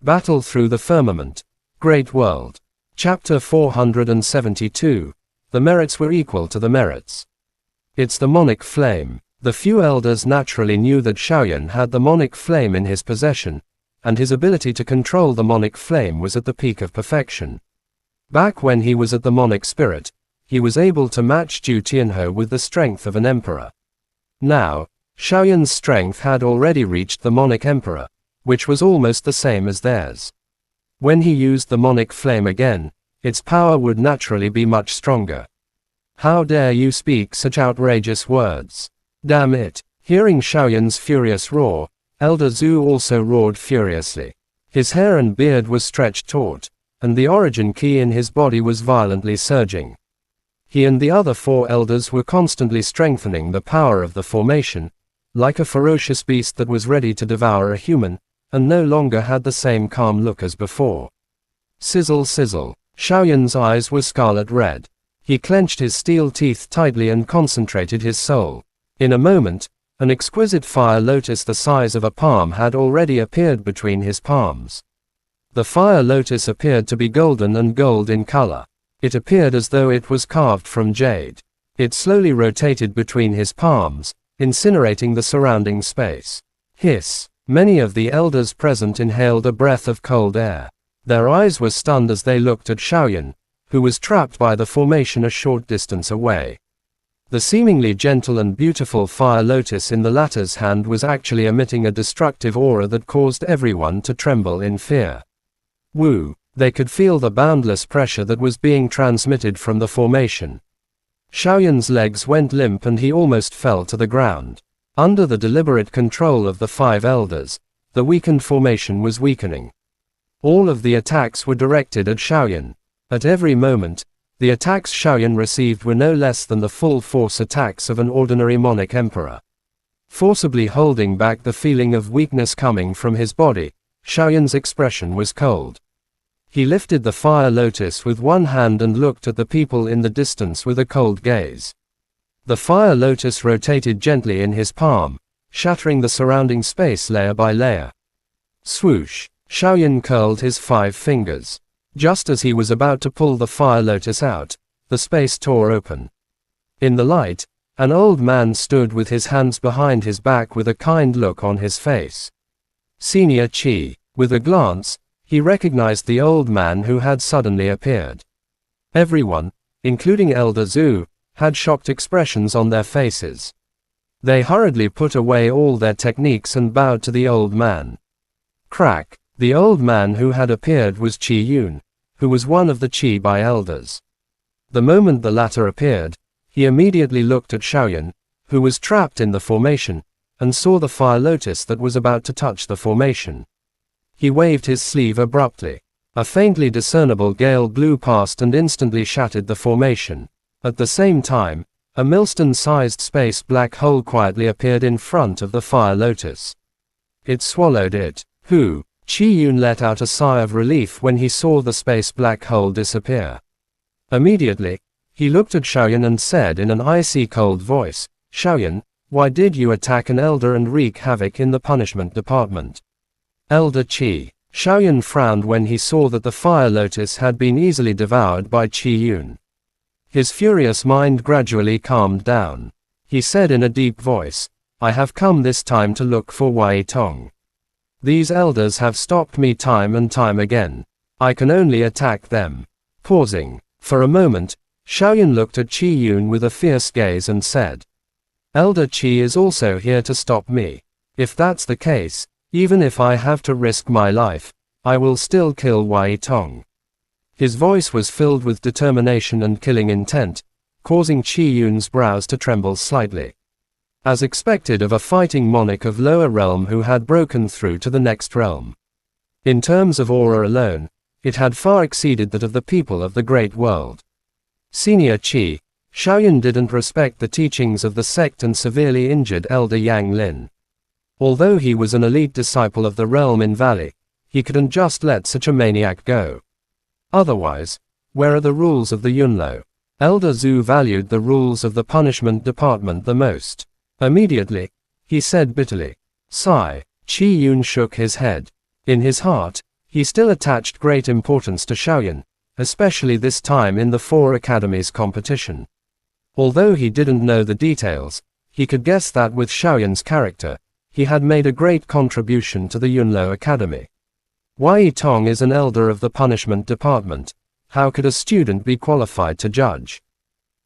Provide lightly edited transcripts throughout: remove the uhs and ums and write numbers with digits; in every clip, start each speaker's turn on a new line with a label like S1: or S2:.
S1: Battle through the firmament. Great world. Chapter 472. The merits were equal to the merits. It's the monic flame. The few elders naturally knew that Shaoyan had the monic flame in his possession, and his ability to control the monic flame was at the peak of perfection. Back when he was at the monic spirit, he was able to match Zhu Tianhe with the strength of an emperor. Now, Shaoyan's strength had already reached the monic emperor, which was almost the same as theirs. When he used the monic flame again, its power would naturally be much stronger. How dare you speak such outrageous words? Damn it! Hearing Shaoyan's furious roar, Elder Zhu also roared furiously. His hair and beard was stretched taut, and the origin key in his body was violently surging. He and the other four elders were constantly strengthening the power of the formation, like a ferocious beast that was ready to devour a human, and no longer had the same calm look as before. Sizzle sizzle. Shaoyan's eyes were scarlet red. He clenched his steel teeth tightly and concentrated his soul. In a moment, an exquisite fire lotus the size of a palm had already appeared between his palms. The fire lotus appeared to be golden and gold in color. It appeared as though it was carved from jade. It slowly rotated between his palms, incinerating the surrounding space. Hiss! Many of the elders present inhaled a breath of cold air. Their eyes were stunned as they looked at Shaoyan, who was trapped by the formation a short distance away. The seemingly gentle and beautiful fire lotus in the latter's hand was actually emitting a destructive aura that caused everyone to tremble in fear. Woo! They could feel the boundless pressure that was being transmitted from the formation. Shaoyan's legs went limp and he almost fell to the ground. Under the deliberate control of the five elders, the weakened formation was weakening. All of the attacks were directed at Shaoyan. At every moment, the attacks Shaoyan received were no less than the full force attacks of an ordinary monic emperor. Forcibly holding back the feeling of weakness coming from his body, Shaoyan's expression was cold. He lifted the fire lotus with one hand and looked at the people in the distance with a cold gaze. The fire lotus rotated gently in his palm, shattering the surrounding space layer by layer. Swoosh! Shaoyan curled his 5 fingers. Just as he was about to pull the fire lotus out, the space tore open. In the light, an old man stood with his hands behind his back with a kind look on his face. Senior Qi. With a glance, he recognized the old man who had suddenly appeared. Everyone, including Elder Zhu, had shocked expressions on their faces. They hurriedly put away all their techniques and bowed to the old man. Crack! The old man who had appeared was Qi Yun, who was one of the Qi Bai elders. The moment the latter appeared, he immediately looked at Shaoyan, who was trapped in the formation, and saw the fire lotus that was about to touch the formation. He waved his sleeve abruptly. A faintly discernible gale blew past and instantly shattered the formation. At the same time, a millstone-sized space black hole quietly appeared in front of the fire lotus. It swallowed it. Who? Qi Yun let out a sigh of relief when he saw the space black hole disappear. Immediately, he looked at Shaoyan and said in an icy cold voice, "Shaoyan, why did you attack an elder and wreak havoc in the punishment department?" Elder Qi. Shaoyan frowned when he saw that the fire lotus had been easily devoured by Qi Yun. His furious mind gradually calmed down. He said in a deep voice, "I have come this time to look for Wei Tong. These elders have stopped me time and time again. I can only attack them." Pausing. For a moment, Shaoyan looked at Qi Yun with a fierce gaze and said, "Elder Qi is also here to stop me. If that's the case, even if I have to risk my life, I will still kill Wei Tong." His voice was filled with determination and killing intent, causing Qi Yun's brows to tremble slightly. As expected of a fighting monarch of lower realm who had broken through to the next realm. In terms of aura alone, it had far exceeded that of the people of the great world. Senior Qi. Shaoyan didn't respect the teachings of the sect and severely injured Elder Yang Lin. Although he was an elite disciple of the realm in Valley, he couldn't just let such a maniac go. Otherwise, where are the rules of the Yunlo? Elder Zhu valued the rules of the punishment department the most. Immediately, he said bitterly. Sigh. Qi Yun shook his head. In his heart, He still attached great importance to Shaoyan, especially this time in the 4 academies competition. Although he didn't know the details, he could guess that with Shaoyan's character, he had made a great contribution to the Yunlo Academy. Wei Tong is an elder of the punishment department. How could a student be qualified to judge?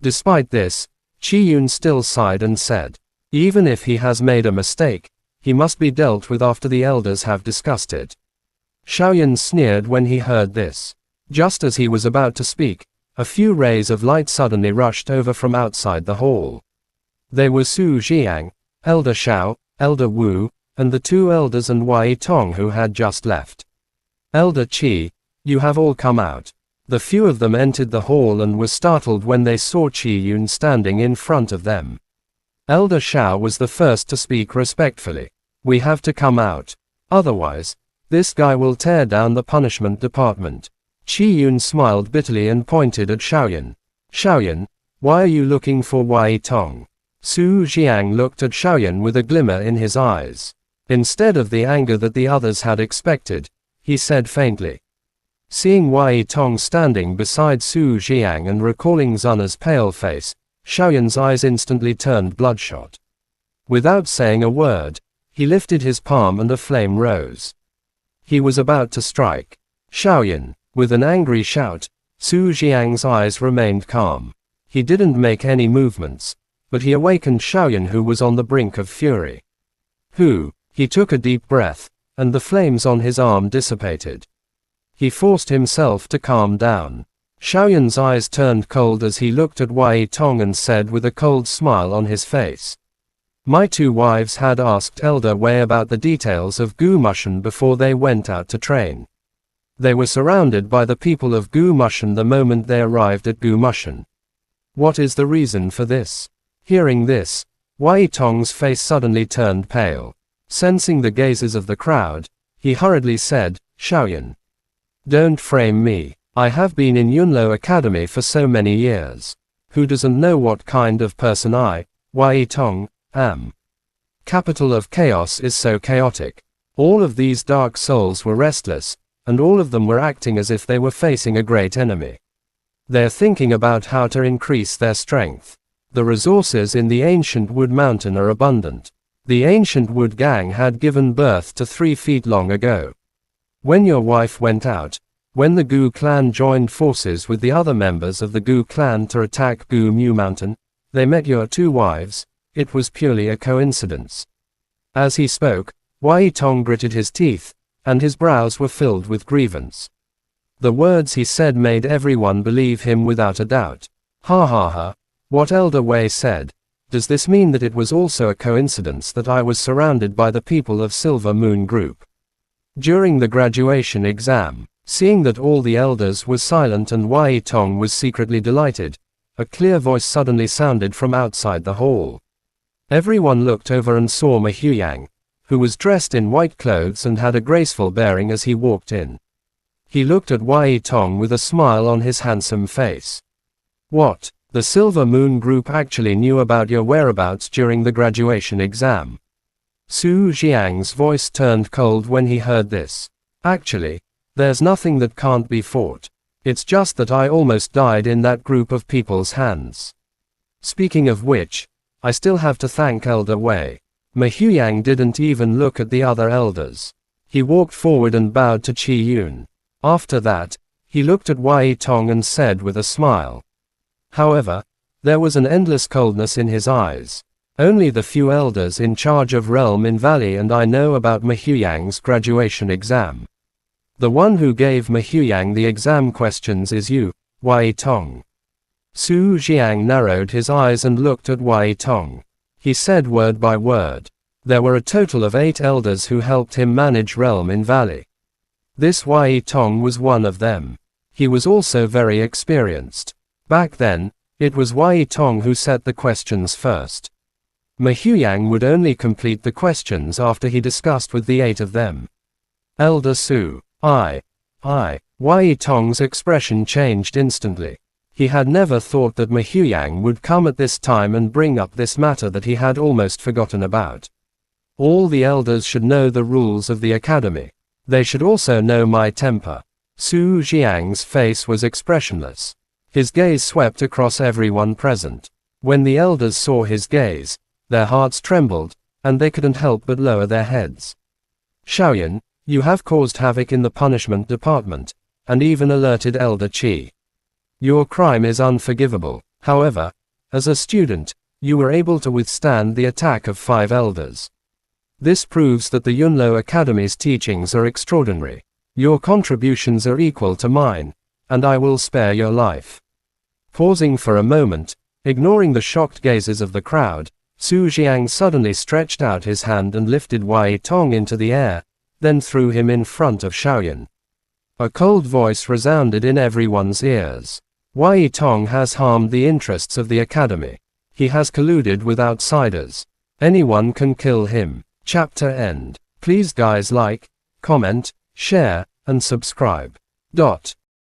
S1: Despite this, Qi Yun still sighed and said, even if he has made a mistake, he must be dealt with after the elders have discussed it. Shaoyan sneered when he heard this. Just as he was about to speak, a few rays of light suddenly rushed over from outside the hall. They were Su Jiang, Elder Shao, Elder Wu, and the 2 elders and Wei Tong who had just left. Elder Qi, you have all come out. The few of them entered the hall and were startled when they saw Qi Yun standing in front of them. Elder Shao was the first to speak respectfully. We have to come out. Otherwise, this guy will tear down the punishment department. Qi Yun smiled bitterly and pointed at Shaoyan. Shaoyan, why are you looking for Wei Tong? Su Jiang looked at Shaoyan with a glimmer in his eyes. Instead of the anger that the others had expected, he said faintly. Seeing Wei Tong standing beside Su Jiang and recalling Zuna's pale face, Shaoyan's eyes instantly turned bloodshot. Without saying a word, he lifted his palm and a flame rose. He was about to strike Shaoyan. With an angry shout, Su Jiang's eyes remained calm. He didn't make any movements, but he awakened Shaoyan, who was on the brink of fury. He took a deep breath, and the flames on his arm dissipated. He forced himself to calm down. Shaoyan's eyes turned cold as he looked at Wei Tong and said with a cold smile on his face. My 2 wives had asked Elder Wei about the details of Gu Mushan before they went out to train. They were surrounded by the people of Gu Mushan the moment they arrived at Gu Mushan. What is the reason for this? Hearing this, Wei Tong's face suddenly turned pale. Sensing the gazes of the crowd, he hurriedly said, Shaoyan, don't frame me. I have been in Yunlo Academy for so many years. Who doesn't know what kind of person I, Wei Tong, am? Capital of chaos is so chaotic. All of these dark souls were restless, and all of them were acting as if they were facing a great enemy. They're thinking about how to increase their strength. The resources in the ancient wood mountain are abundant. The ancient wood gang had given birth to 3 feet long ago. When your wife went out, when the Gu clan joined forces with the other members of the Gu clan to attack Gu Mu Mountain, they met your 2 wives. It was purely a coincidence. As he spoke, Wei Tong gritted his teeth, and his brows were filled with grievance. The words he said made everyone believe him without a doubt. Ha ha ha. What Elder Wei said. Does this mean that it was also a coincidence that I was surrounded by the people of Silver Moon Group? During the graduation exam, seeing that all the elders were silent and Wei Tong was secretly delighted, a clear voice suddenly sounded from outside the hall. Everyone looked over and saw Ma Huyang, who was dressed in white clothes and had a graceful bearing as he walked in. He looked at Wei Tong with a smile on his handsome face. What? The Silver Moon Group actually knew about your whereabouts during the graduation exam. Su Jiang's voice turned cold when he heard this. Actually, there's nothing that can't be fought. It's just that I almost died in that group of people's hands. Speaking of which, I still have to thank Elder Wei. Ma Huyang didn't even look at the other elders. He walked forward and bowed to Qi Yun. After that, he looked at Wei Tong and said with a smile. However, there was an endless coldness in his eyes. Only the few elders in charge of Realm in Valley and I know about Ma Huyang's graduation exam. The one who gave Ma Huyang the exam questions is you, Wei Tong. Su Jiang narrowed his eyes and looked at Wei Tong. He said word by word. There were a total of 8 elders who helped him manage Realm in Valley. This Wei Tong was one of them. He was also very experienced. Back then, it was Wei Tong who set the questions first. Ma Huyang would only complete the questions after he discussed with the 8 of them. Elder Su, Wei Tong's expression changed instantly. He had never thought that Ma Huyang would come at this time and bring up this matter that he had almost forgotten about. All the elders should know the rules of the academy. They should also know my temper. Su Jiang's face was expressionless. His gaze swept across everyone present. When the elders saw his gaze, their hearts trembled, and they couldn't help but lower their heads. Xiaoyan, you have caused havoc in the punishment department, and even alerted Elder Qi. Your crime is unforgivable. However, as a student, you were able to withstand the attack of 5 elders. This proves that the Yunlo Academy's teachings are extraordinary. Your contributions are equal to mine, and I will spare your life. Pausing for a moment, ignoring the shocked gazes of the crowd, Su Jiang suddenly stretched out his hand and lifted Wei Tong into the air, then threw him in front of Xiaoyan. A cold voice resounded in everyone's ears. Wei Tong has harmed the interests of the academy. He has colluded with outsiders. Anyone can kill him. Chapter end. Please guys like, comment, share, and subscribe.